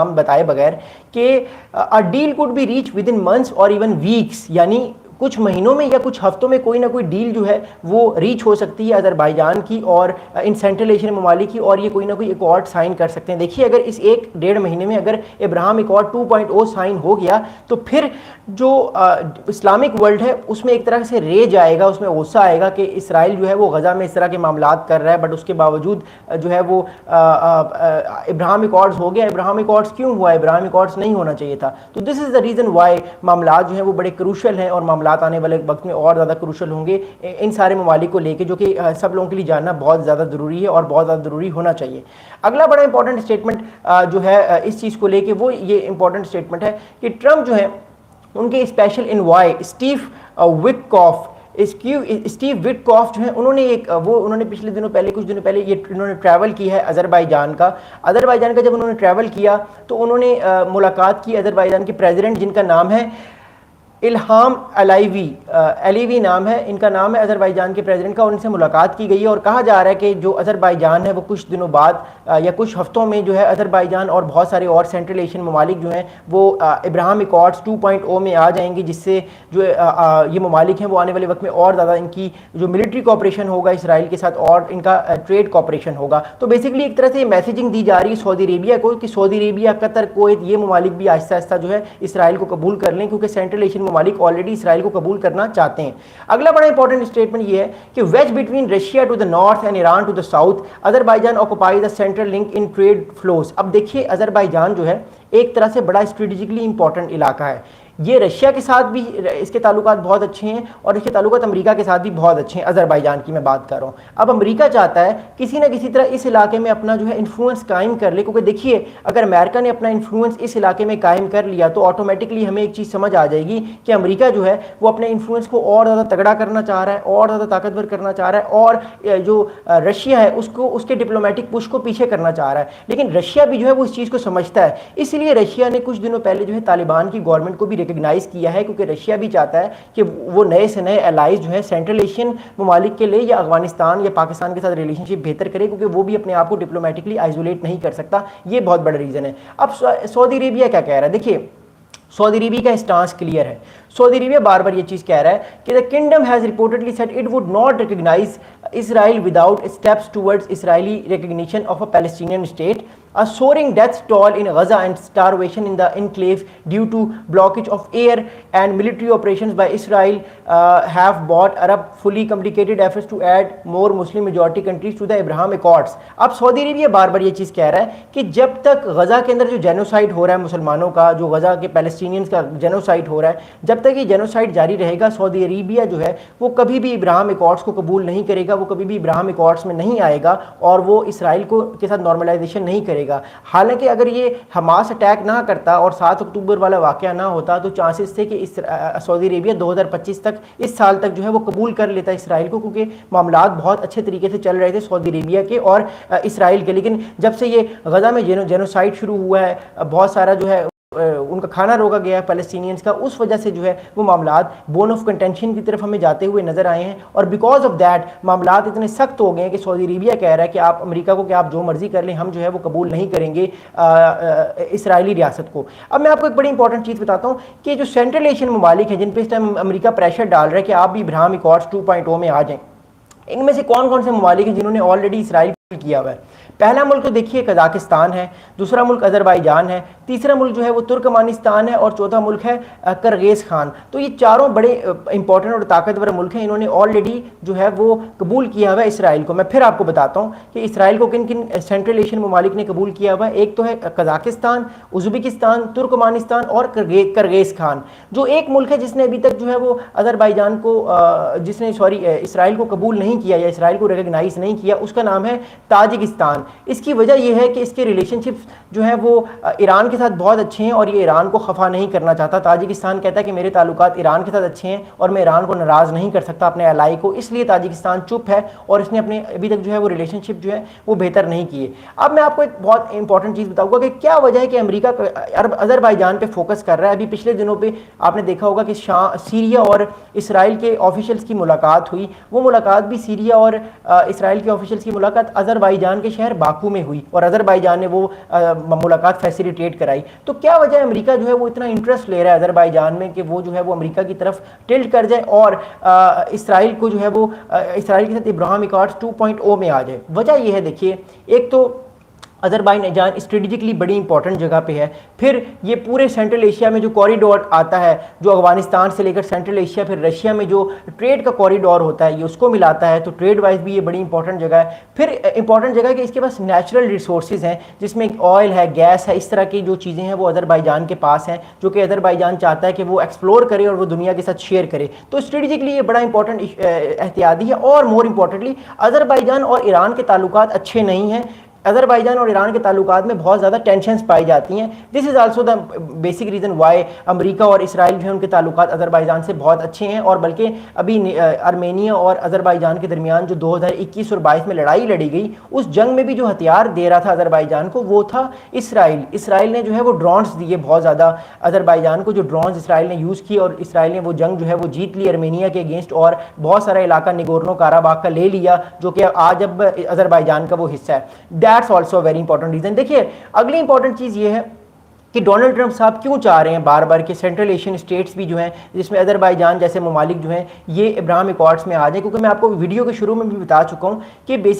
हम बताए बगैर कि a deal could be reach with in months और इवन वीक्स, यानी कुछ महीनों में या कुछ हफ्तों में कोई ना कोई डील जो है वो रीच हो सकती है अज़रबैजान की और इन सेंट्रल एशियन ममालिक की, और ये कोई ना कोई अकॉर्ड साइन कर सकते हैं। देखिए अगर इस 1-1.5 महीने में अगर इब्राहिम अकॉर्ड 2.0 साइन हो गया तो फिर जो इस्लामिक वर्ल्ड है उसमें एक तरह से रेज आएगा, उसमें गुस्सा आएगा कि इसराइल जो है वो गज़ा में इस तरह के मामलात कर रहा है, बट उसके बावजूद जो है वो इब्राहिम अकॉर्ड्स हो गया। इब्राहिम अकॉर्ड्स क्यों हुआ? इब्राहिम अकॉर्ड्स नहीं होना चाहिए था। तो this is the reason why मामलात जो है वो बड़े क्रूशल हैं और मामलात आने वाले वक्त में और ज़्यादा क्रूशल होंगे इन सारे ममालिक को लेके, जो कि सब लोगों के लिए जानना बहुत ज़्यादा ज़रूरी है और बहुत ज़्यादा ज़रूरी होना चाहिए। अगला बड़ा इंपॉर्टेंट स्टेटमेंट जो है इस चीज़ को लेके वो ये इंपॉर्टेंट स्टेटमेंट है कि ट्रंप जो है उनके special envoy Steve Witkoff Steve Witkoff जो है उन्होंने पिछले दिनों पहले कुछ दिनों पहले ये इन्होंने ट्रैवल की है अज़रबैजान का। जब उन्होंने ट्रैवल किया तो उन्होंने मुलाकात की अज़रबैजान के प्रेसिडेंट, जिनका नाम है इल्हाम अलीवी नाम है, इनका नाम है अज़रबैजान के प्रेसिडेंट का, और इनसे मुलाकात की गई है। और कहा जा रहा है कि जो अज़रबैजान है वो कुछ दिनों बाद या कुछ हफ्तों में जो है अज़रबैजान और बहुत सारे और सेंट्रल एशियन ममालिक जो हैं वो इब्राहिम अकॉर्ड्स 2.0 में आ जाएंगी, जिससे जो ये ममालिक हैं वो आने वाले वक्त में और ज़्यादा इनकी जो मिलिट्री कॉपरेशन होगा इसराइल के साथ और इनका ट्रेड कॉपरेशन होगा। तो बेसिकली एक तरह से मैसेजिंग दी जा रही है सऊदी अरेबिया को कि सऊदी अरेबिया, कतर, कुवैत, ये ममालिक भी आहिस्ता आहिस्ता जो है इसराइल को कबूल कर लें, क्योंकि सेंट्रल एशियन ममालिक ऑलरेडी इसराइल को कबूल करना चाहते हैं। अगला बड़ा इंपॉर्टेंट स्टेटमेंट ये है कि wedge between Russia to the north and Iran to the south, Azerbaijan occupy the central link in trade flows. अब देखिए अज़रबैजान जो है एक तरह से बड़ा स्ट्रेटेजिकली इंपॉर्टेंट इलाका है। ये रशिया के साथ भी इसके ताल्लुकात बहुत अच्छे हैं और इसके ताल्लुकात अमेरिका के साथ भी बहुत अच्छे हैं। अज़रबैजान की मैं बात कर रहा हूँ। अब अमेरिका चाहता है किसी ना किसी तरह इस इलाके में अपना जो है इन्फ्लुएंस कायम कर ले, क्योंकि देखिए अगर अमेरिका ने अपना इन्फ्लुएंस इस इलाके में कायम कर लिया तो ऑटोमेटिकली हमें एक चीज़ समझ आ जाएगी कि अमेरिका जो है वो अपने इन्फ्लुएंस को और ज़्यादा तगड़ा करना चाह रहा है, और ज़्यादा ताकतवर करना चाह रहा है, और जो रशिया है उसको उसके डिप्लोमेटिक पुश को पीछे करना चाह रहा है। लेकिन रशिया भी जो है वो इस चीज़ को समझता है, इसलिए रशिया ने कुछ दिनों पहले जो है तालिबान की गवर्नमेंट को भी रिकग्नाइज़ किया है, क्योंकि रशिया भी चाहता है कि वो नए से नए एलाइज जो है सेंट्रल एशियन ममालिक के लिए या अफगानिस्तान या पाकिस्तान के साथ रिलेशनशिप बेहतर करे, क्योंकि वो भी अपने आप को डिप्लोमेटिकली आइसोलेट नहीं कर सकता। ये बहुत बड़ा रीज़न है। अब सऊदी अरेबिया क्या कह रहा है? देखिए सऊदी अरेबिया का स्टांस क्लियर है। सऊदी अरेबिया बार बार ये चीज़ कह रहा है कि the kingdom has reportedly said it would not recognise Israel without steps towards Israeli recognition of a Palestinian state, a soaring death toll in Gaza and starvation in the enclave due to blockage of air and military operations by Israel have brought Arab fully complicated efforts to add more Muslim majority countries to the Abraham Accords। अब Saudi Arabia बार बार ये चीज़ कह रहा है कि जब तक गज़ा के अंदर जो जेनोसाइड हो रहा है मुसलमानों का, जो गज़ा के पैलेस्टीनियंस का जेनोसाइड हो रहा है, जब तक ये जेनोसाइड जारी रहेगा सऊदी अरेबिया जो है वो कभी भी इब्राहिम अकॉर्ड्स को कबूल नहीं करेगा, वो कभी भी इब्राहिम अकॉर्ड्स में नहीं आएगा और वो इसराइल को के साथ नॉर्मलाइजेशन नहीं करेगा। हालांकि अगर ये हमास अटैक ना करता और 7 अक्टूबर वाला वाकया ना होता तो चांसेस थे कि इस सऊदी अरेबिया 2025 तक, इस साल तक जो है वो कबूल कर लेता इसराइल को, क्योंकि मामलात बहुत अच्छे तरीके से चल रहे थे सऊदी अरेबिया के और इसराइल के। लेकिन जब से ये गज़ा में जेनोसाइड शुरू हुआ है, बहुत सारा जो है उनका खाना रोका गया है पैलेस्टीनियंस का, उस वजह से जो है वो मामलात बोन ऑफ कंटेंशन की तरफ हमें जाते हुए नजर आए हैं। और बिकॉज ऑफ दैट मामलात इतने सख्त हो गए हैं कि सऊदी अरेबिया कह रहा है कि आप अमेरिका को कि आप जो मर्जी कर लें, हम जो है वो कबूल नहीं करेंगे इसराइली रियासत को। अब मैं आपको एक बड़ी इंपॉर्टेंट चीज़ बताता हूँ कि जो सेंट्रल एशियन ममालिक हैं जिन पर इस टाइम अमेरिका प्रेशर डाल रहा है कि आप भी इब्राहिम अकॉर्ड्स 2.0 में आ जाएं, इनमें से कौन कौन से ममालिक हैं जिन्होंने ऑलरेडी इसराइल किया हुआ है? पहला मुल्क तो देखिए कजाकिस्तान है, दूसरा मुल्क अज़रबैजान है, तीसरा मुल्क जो है वो तुर्कमानिस्तान है और चौथा मुल्क है किर्गिज़स्तान। तो ये चारों बड़े इंपॉर्टेंट और ताकतवर मुल्क हैं, इन्होंने ऑलरेडी जो है वो कबूल किया हुआ है इसराइल को। मैं फिर आपको बताता हूँ कि इसराइल को किन किन सेंट्रल एशियन ममालिक ने कबूल किया हुआ है। एक तो है कजाकिस्तान, उज़्बेकिस्तान, तुर्कमानिस्तान और किर्गिज़स्तान। जो एक मुल्क है जिसने अभी तक जो है वो अज़रबैजान को इसराइल को कबूल नहीं किया या इसराइल को रिकग्नाइज नहीं किया, उसका नाम है ताजिकिस्तान। इसकी वजह यह है कि इसके रिलेशनशिप्स जो है वो ईरान के साथ बहुत अच्छे हैं और ये ईरान को खफा नहीं करना चाहता। ताजिकिस्तान कहता है कि मेरे ताल्लुकात ईरान के साथ अच्छे हैं और मैं ईरान को नाराज़ नहीं कर सकता अपने एलाई को, इसलिए ताजिकिस्तान चुप है और इसने अपने अभी तक जो है वो रिलेशनशिप जो है वो बेहतर नहीं किए। अब मैं आपको एक बहुत इंपॉर्टेंट चीज़ बताऊंगा कि क्या वजह है कि अमेरिका अज़रबैजान पे फोकस कर रहा है। अभी पिछले दिनों पे आपने देखा होगा कि सीरिया और इसराइल के ऑफिशियल्स की मुलाकात हुई, वो मुलाकात भी सीरिया और इसराइल के ऑफिशियल्स की मुलाकात अज़रबैजान के शहर बाकू में हुई और अज़रबैजान ने वो मुलाकात फैसिलिटेट कराई। तो क्या वजह है अमेरिका जो है वो इतना इंटरेस्ट ले रहा है अज़रबैजान में कि वो जो है वो अमेरिका की तरफ टिल्ट कर जाए और इसराइल को जो है वो इसराइल के साथ इब्राहिम अकॉर्ड्स 2.0 में आ जाए? वजह ये है, देखिए, एक तो अज़रबैजान स्ट्रेटेजिकली बड़ी इंपॉर्टेंट जगह पे है, फिर ये पूरे सेंट्रल एशिया में जो कॉरिडोर आता है, जो अफगानिस्तान से लेकर सेंट्रल एशिया फिर रशिया में जो ट्रेड का कॉरिडोर होता है, ये उसको मिलाता है, तो ट्रेड वाइज भी ये बड़ी इंपॉर्टेंट जगह है। फिर इंपॉर्टेंट जगह है कि इसके पास नेचुरल रिसोर्सेज हैं, जिसमें ऑयल है, गैस है, इस तरह की जो चीज़ें हैं वो अज़रबैजान के पास हैं, जो कि अज़रबैजान चाहता है कि वो एक्सप्लोर करे और वो दुनिया के साथ शेयर करे। तो स्ट्रेटेजिकली ये बड़ा इंपॉर्टेंट एहतियाती है। और मोर इंपॉर्टेंटली अज़रबैजान और ईरान के ताल्लुकात अच्छे नहीं हैं। अज़रबैजान और ईरान के ताल्लुकात में बहुत ज़्यादा टेंशन्स पाई जाती हैं। This is also the basic reason why America और इसराइल जो है उनके ताल्लुकात अज़रबैजान से बहुत अच्छे हैं। और बल्कि अभी आर्मेनिया और अज़रबैजान के दरमियान जो 2021 और 22 में लड़ाई लड़ी गई, उस जंग में भी जो हथियार दे रहा था अज़रबैजान को वो था इसराइल। इसराइल ने जो है वो ड्रोन्स दिए बहुत ज़्यादा अज़रबैजान को, जो ड्रोन्स इसराइल ने यूज़ किए और इसराइल ने वो जंग जो है वो जीत ली आर्मेनिया के अगेंस्ट और बहुत सारा इलाका निगोर्नो काराबाग का ले लिया, जो कि आज अब अज़रबैजान का वो हिस्सा है। That's also very important reason. देखिए, अगली इंपॉर्टेंट चीज़ ये है कि डोनाल्ड ट्रंप साहब क्यों चाह रहे हैं बार बार कि सेंट्रल एशियन स्टेट्स भी जो हैं, जिसमें अज़रबैजान जैसे ममालिक जो हैं, ये इब्राहिम अकॉर्ड्स में आ जाए, क्योंकि मैं आपको वीडियो के शुरू में भी बता चुका हूँ कि बेसिक